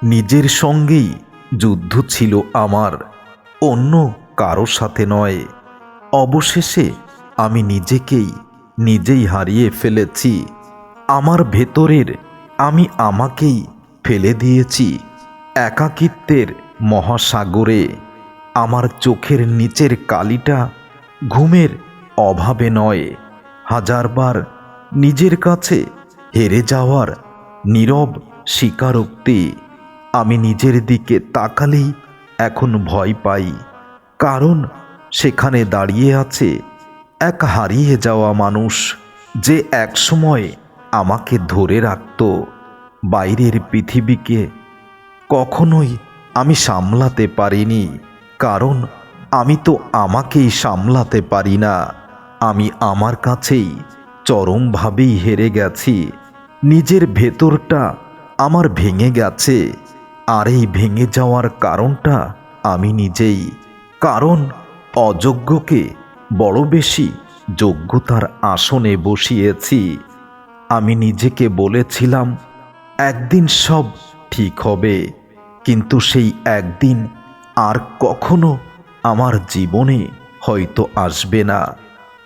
নিজের সঙ্গেই যুদ্ধ ছিল আমার, অন্য কারো সাথে নয়। অবশেষে আমি নিজেই হারিয়ে ফেলেছি। আমার ভেতরের আমি আমাকেই ফেলে দিয়েছি একাকিত্বের মহাসাগরে। আমার চোখের নিচের কালিটা ঘুমের অভাবে নয়, হাজারবার নিজের কাছে হেরে যাওয়ার নীরব স্বীকারোক্তি। আমি নিজের দিকে তাকালেই এখন ভয় পাই, কারণ সেখানে দাঁড়িয়ে আছে এক হারিয়ে যাওয়া মানুষ, যে একসময় আমাকে ধরে রাখত। বাইরের পৃথিবীকে কখনোই আমি সামলাতে পারিনি, কারণ আমি তো আমাকেই সামলাতে পারি না। আমি আমার কাছেই চরমভাবেই হেরে গেছি। নিজের ভেতরটা আমার ভেঙে গেছে, আর এই ভেঙে যাওয়ার কারণটা আমি নিজেই। কারণ অযোগ্যকে বড় বেশি যোগ্যতার আসনে বসিয়েছি। আমি নিজেকে বলেছিলাম একদিন সব ঠিক হবে, কিন্তু সেই একদিন আর কখনো আমার জীবনে হয়তো আসবে না।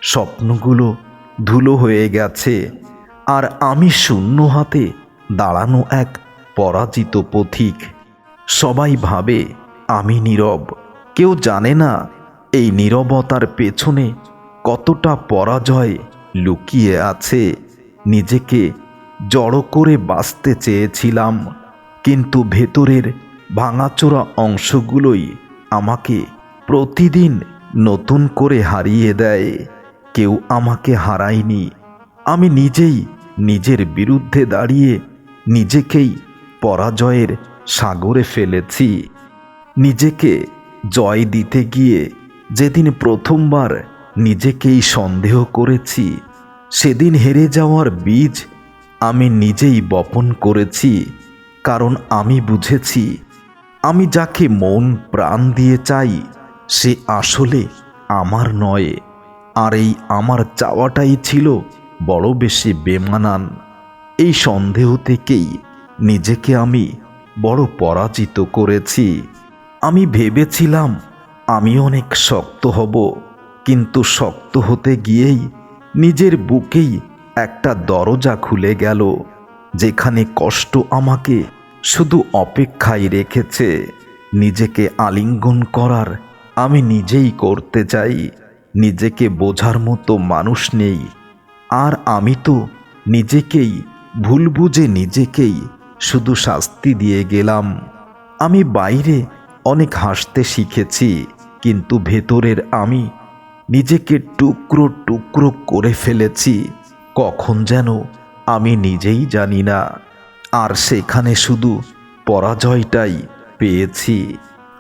স্বপ্নগুলো ধুলো হয়ে গেছে, আর আমি শূন্য হাতে দাঁড়ানো এক পরাজিত পথিক। সবাই ভাবে আমি নীরব, কেউ জানে না এই নীরবতার পেছনে কতটা পরাজয় লুকিয়ে আছে। নিজেকে জড়ো করে বাঁচতে চেয়েছিলাম, কিন্তু ভেতরের ভাঙাচোরা অংশগুলোই আমাকে প্রতিদিন নতুন করে হারিয়ে দেয়। কেউ আমাকে হারায়নি, আমি নিজেই নিজের বিরুদ্ধে দাঁড়িয়ে নিজেকেই পরাজয়ের সাগরে ফেলেছি। নিজেকে জয় দিতে গিয়ে যেদিন প্রথমবার নিজেকেই সন্দেহ করেছি, সেদিন হেরে যাওয়ার বীজ আমি নিজেই বপন করেছি। কারণ আমি বুঝেছি, আমি যাকে মন প্রাণ দিয়ে চাই সে আসলে আমার নয়, আর এই আমার চাওয়াটাই ছিল বড় বেশি বেমানান। এই সন্দেহ থেকেই নিজেকে আমি বড় পরাজিত করেছি। আমি ভেবেছিলাম আমি অনেক শক্ত হব, কিন্তু শক্ত হতে গিয়েই নিজের বুকেই একটা দরজা খুলে গেল, যেখানে কষ্ট আমাকে শুধু অপেক্ষায় রেখেছে। নিজেকে আলিঙ্গন করার আমি নিজেই করতে চাই, নিজেকে বোঝার মতো মানুষ নেই। আর আমি তো নিজেকেই ভুল বুঝে নিজেকেই শুধু শাস্তি দিয়ে গেলাম। আমি বাইরে অনেক হাসতে শিখেছি, কিন্তু ভেতরের আমি নিজেকে টুকরো টুকরো করে ফেলেছি, কখন যেন আমি নিজেই জানি না। আর সেখানে শুধু পরাজয়টাই পেয়েছি।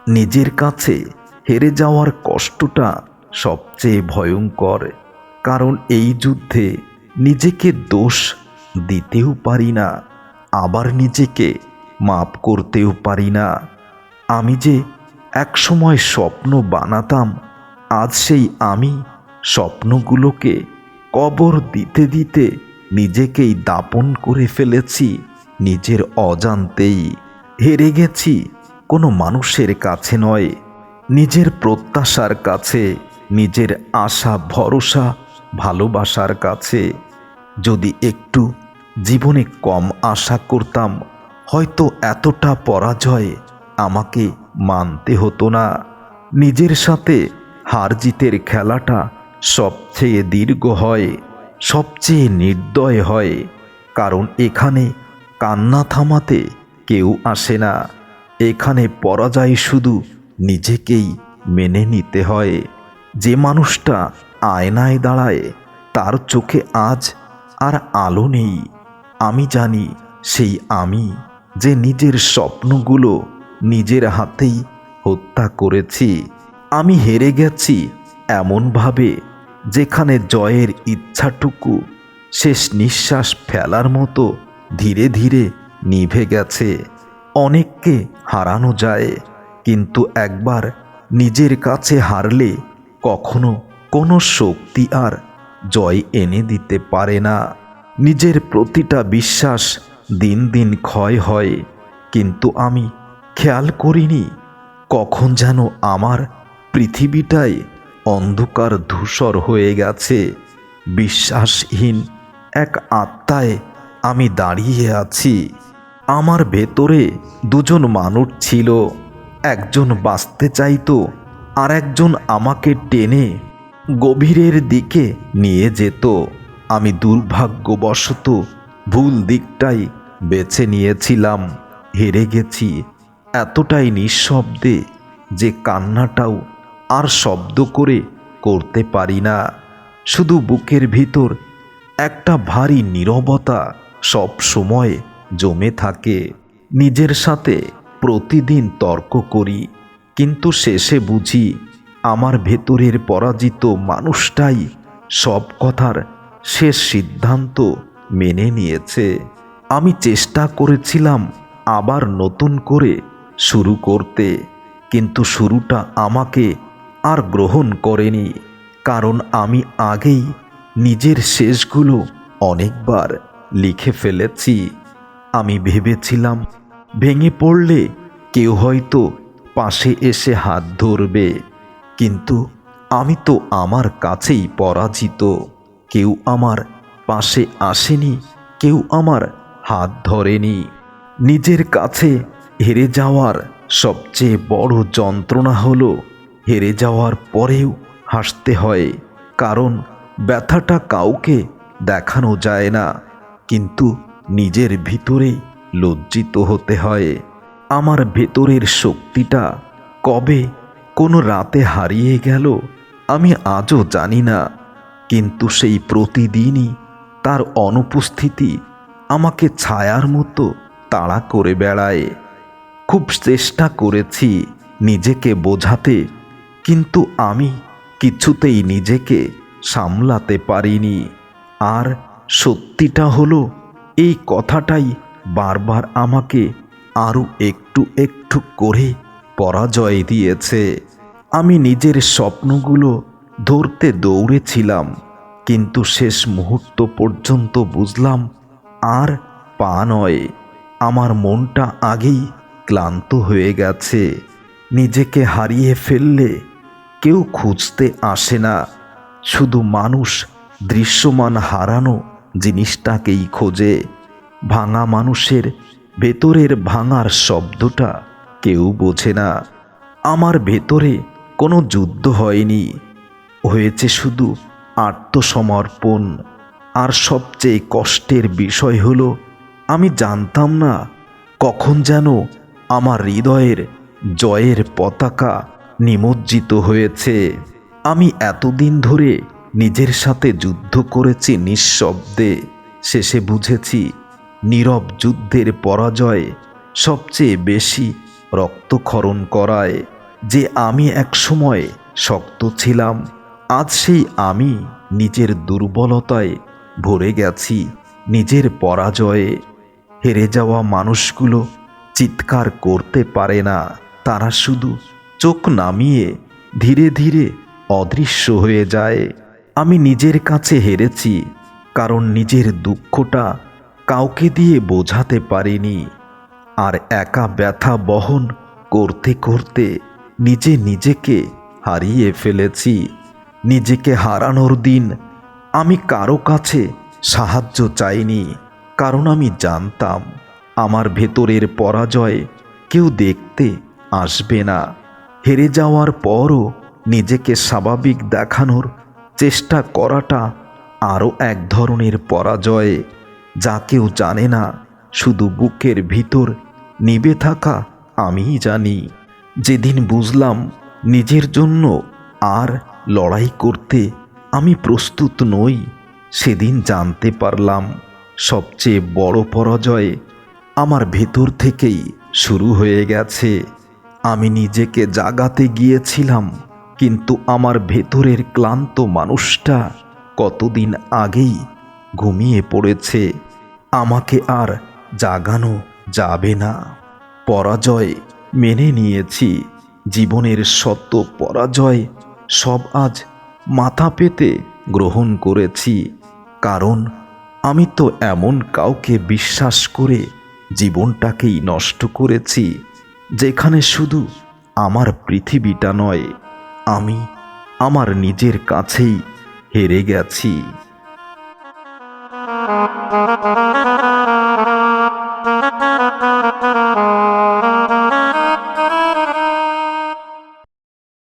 নিজের কাছে হেরে যাওয়ার কষ্টটা সবচেয়ে ভয়ঙ্কর, কারণ এই যুদ্ধে নিজেকে দোষ দিতেও পারি না, আবার নিজেকে মাপ করতেও পারি না। আমি যে একসময় স্বপ্ন বানাতাম, আজ সেই আমি স্বপ্নগুলোকে কবর দিতে দিতে নিজেকেই দাপন করে ফেলেছি নিজের অজান্তেই। হেরে গেছি কোনো মানুষের কাছে নয়, নিজের প্রত্যাশার কাছে, নিজের আশা ভরসা ভালোবাসার কাছে। যদি একটু জীবনে কম আশা করতাম, হয়তো এতটা পরাজয় আমাকে মানতে হতো না। নিজের সাথে হার জিতের খেলাটা সবচেয়ে দীর্ঘ হয়, সবচেয়ে নির্দয় হয়, কারণ এখানে কান্না থামাতে কেউ আসে না। এখানে পরাজয় শুধু নিজেকেই মেনে নিতে হয়। যে মানুষটা আয়নায় দাঁড়ায় তার চোখে আজ আর আলো নেই। আমি জানি সেই আমি যে নিজের স্বপ্নগুলো নিজের হাতেই হত্যা করেছি। আমি হেরে গেছি এমনভাবে যেখানে জয়ের ইচ্ছাটুকু শেষ নিঃশ্বাস ফেলার মতো ধীরে ধীরে নিভে গেছে। অনেককে হারানো যায়, কিন্তু একবার নিজের কাছে হারলে কখনো কোনো শক্তি আর জয় এনে দিতে পারে না। নিজের প্রতিটা বিশ্বাস দিন দিন ক্ষয় হয়, কিন্তু আমি খেয়াল করিনি কখন যেন আমার পৃথিবীটাই অন্ধকার ধূসর হয়ে গেছে। বিশ্বাসহীন এক আত্মায় আমি দাঁড়িয়ে আছি। আমার ভেতরে দুজন মানুষ ছিল, একজন বাঁচতে চাইতো আর একজন আমাকে টেনে গভীরের দিকে নিয়ে যেত। আমি দুর্ভাগ্যবশত ভুল দিকটাই বেছে নিয়েছিলাম। হেরে গেছি এতটাই নিঃশব্দে যে কান্নাটাও আর শব্দ করে করতে পারি না। শুধু বুকের ভিতর একটা ভারী নীরবতা সব সময় জমে থাকে। নিজের সাথে প্রতিদিন তর্ক করি, কিন্তু শেষে বুঝি আমার ভেতরের পরাজিত মানুষটাই সব কথার শেষ সিদ্ধান্ত মেনে নিয়েছে। আমি চেষ্টা করেছিলাম আবার নতুন করে শুরু করতে, কিন্তু শুরুটা আমাকে আর গ্রহণ করেনি, কারণ আমি আগেই নিজের শেষগুলো অনেকবার লিখে ফেলেছি। আমি ভেবেছিলাম ভেঙে পড়লে কেউ হয়তো পাশে এসে হাত ধরবে, কিন্তু আমি তো আমার কাছেই পরাজিত। কেউ আমার পাশে আসেনি, কেউ আমার হাত ধরেনি। নিজের কাছে হেরে যাওয়ার সবচেয়ে বড় যন্ত্রণা হলো হেরে যাওয়ার পরেও হাসতে হয়, কারণ ব্যথাটা কাউকে দেখানো যায় না, কিন্তু নিজের ভিতরে লজ্জিত হতে হয়। আমার ভেতরের শক্তিটা কবে কোনো রাতে হারিয়ে গেল আমি আজও জানি না, কিন্তু সেই প্রতিদিনই তার অনুপস্থিতি আমাকে ছায়ার মতো তাড়া করে বেড়ায়। খুব চেষ্টা করেছি নিজেকে বোঝাতে, কিন্তু আমি কিছুতেই নিজেকে সামলাতে পারিনি। আর সত্যিটা হলো, এই কথাটাই বারবার আমাকে আরও একটু একটু করে পরাজয় দিয়েছে। আমি নিজের স্বপ্নগুলো ধরতে দৌড়েছিলাম, কিন্তু শেষ মুহূর্ত পর্যন্ত বুঝলাম আর পা নয়। আমার মনটা আগেই ক্লান্ত হয়ে গেছে। নিজেকে হারিয়ে ফেললে কেউ খুঁজতে আসে না, শুধু মানুষ দৃশ্যমান হারানো জিনিসটাকেই খোঁজে। ভাঙা মানুষের ভেতরের ভাঙার শব্দটা কেউ বোঝে না। আমার ভেতরে কোনো যুদ্ধ হয়নি, হয়েছে শুধু আত্মসমর্পণ। আর সবচেয়ে কষ্টের বিষয় হলো, আমি জানতাম না কখন যেন আমার হৃদয়ের জয়ের পতাকা নিমজ্জিত হয়েছে। আমি এতদিন ধরে নিজের সাথে যুদ্ধ করেছি নিঃশব্দে, শেষে বুঝেছি নীরব যুদ্ধের পরাজয় সবচেয়ে বেশি রক্তক্ষরণ করায়। যে আমি একসময় শক্ত ছিলাম, আজ সেই আমি নিজের দুর্বলতায় ভরে গেছি, নিজের পরাজয়ে। হেরে যাওয়া মানুষগুলো চিৎকার করতে পারে না, তারা শুধু চোখ নামিয়ে ধীরে ধীরে অদৃশ্য হয়ে যায়। আমি নিজের কাছে হেরেছি, কারণ নিজের দুঃখটা কাউকে দিয়ে বোঝাতে পারিনি। আর একা ব্যথা বহন করতে করতে নিজে নিজেকে হারিয়ে ফেলেছি। নিজেকে হারানোর দিন আমি কারো কাছে সাহায্য চাইনি, কারণ আমি জানতাম আমার ভেতরের পরাজয় কেউ দেখতে আসবে না। হেরে যাওয়ার পরও নিজেকে স্বাভাবিক দেখানোর চেষ্টা করাটা আরও এক ধরনের পরাজয়, যা কেউ জানে না। শুধু বুকের ভিতর নিভে থাকা আমিই জানি। যেদিন বুঝলাম নিজের জন্য আর লড়াই করতে আমি প্রস্তুত নই, সেদিন জানতে পারলাম সবচেয়ে বড় পরাজয় আমার ভেতর থেকেই শুরু হয়ে গেছে। আমি নিজেকে জাগাতে গিয়েছিলাম, কিন্তু আমার ভেতরের ক্লান্ত মানুষটা কতদিন আগেই ঘুমিয়ে পড়েছে। আমাকে আর জাগানো যাবে না। পরাজয় মেনে নিয়েছি, জীবনের শত পরাজয় সব আজ মাথা পেতে গ্রহণ করেছি, কারণ আমি তো এমন কাউকে বিশ্বাস করে জীবনটাকেই নষ্ট করেছি, যেখানে শুধু আমার পৃথিবীটা নয়, আমি আমার নিজের কাছেই হেরে গেছি।